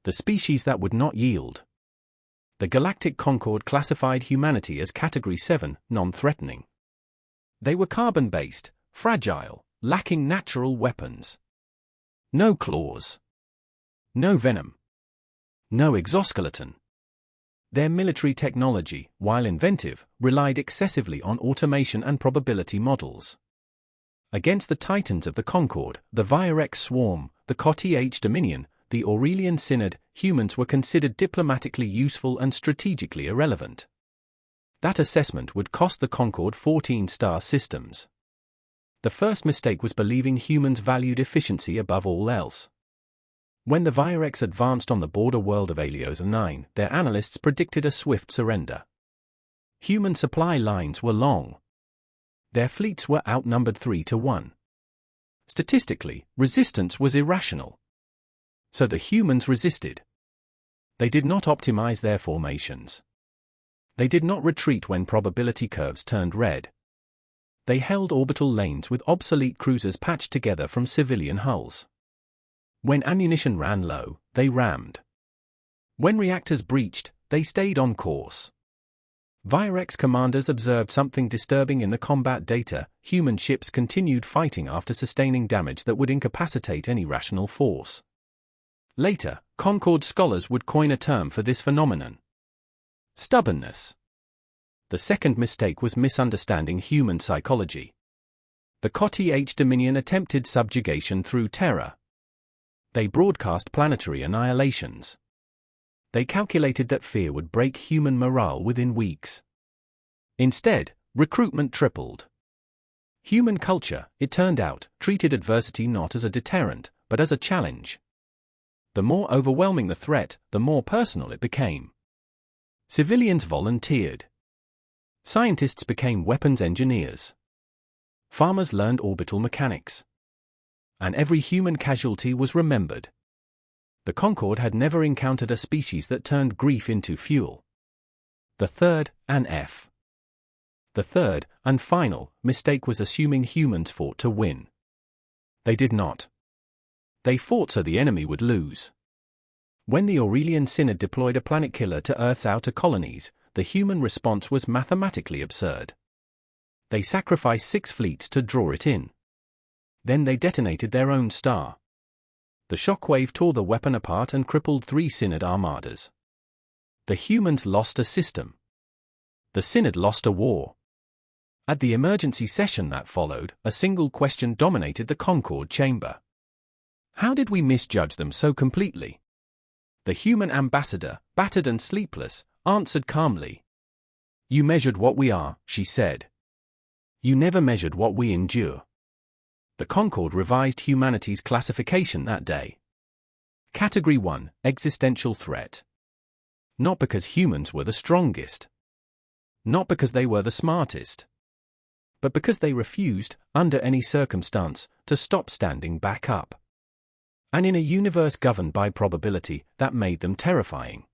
The species that would not yield. The Galactic Concorde classified humanity as Category 7, non-threatening. They were carbon-based, fragile, lacking natural weapons. No claws. No venom. No exoskeleton. Their military technology, while inventive, relied excessively on automation and probability models. Against the titans of the Concorde, the Virex swarm, the Cotih Dominion, the Aurelian Synod, humans were considered diplomatically useful and strategically irrelevant. That assessment would cost the Concorde 14-star systems. The first mistake was believing humans valued efficiency above all else. When the Virex advanced on the border world of Aliosa 9, their analysts predicted a swift surrender. Human supply lines were long. Their fleets were outnumbered 3-1. Statistically, resistance was irrational. So the humans resisted. They did not optimize their formations. They did not retreat when probability curves turned red. They held orbital lanes with obsolete cruisers patched together from civilian hulls. When ammunition ran low, they rammed. When reactors breached, they stayed on course. Virex commanders observed something disturbing in the combat data. Human ships continued fighting after sustaining damage that would incapacitate any rational force. Later, Concorde scholars would coin a term for this phenomenon: stubbornness. The second mistake was misunderstanding human psychology. The Cotih Dominion attempted subjugation through terror. They broadcast planetary annihilations. They calculated that fear would break human morale within weeks. Instead, recruitment tripled. Human culture, it turned out, treated adversity not as a deterrent, but as a challenge. The more overwhelming the threat, the more personal it became. Civilians volunteered. Scientists became weapons engineers. Farmers learned orbital mechanics. And every human casualty was remembered. The Concorde had never encountered a species that turned grief into fuel. The third, The third, and final, mistake was assuming humans fought to win. They did not. They fought so the enemy would lose. When the Aurelian Synod deployed a planet killer to Earth's outer colonies, the human response was mathematically absurd. They sacrificed 6 fleets to draw it in. Then they detonated their own star. The shockwave tore the weapon apart and crippled 3 Synod armadas. The humans lost a system. The Synod lost a war. At the emergency session that followed, a single question dominated the Concorde chamber. How did we misjudge them so completely? The human ambassador, battered and sleepless, answered calmly. You measured what we are, she said. You never measured what we endure. The Concorde revised humanity's classification that day. Category 1, existential threat. Not because humans were the strongest. Not because they were the smartest. But because they refused, under any circumstance, to stop standing back up. And in a universe governed by probability, that made them terrifying.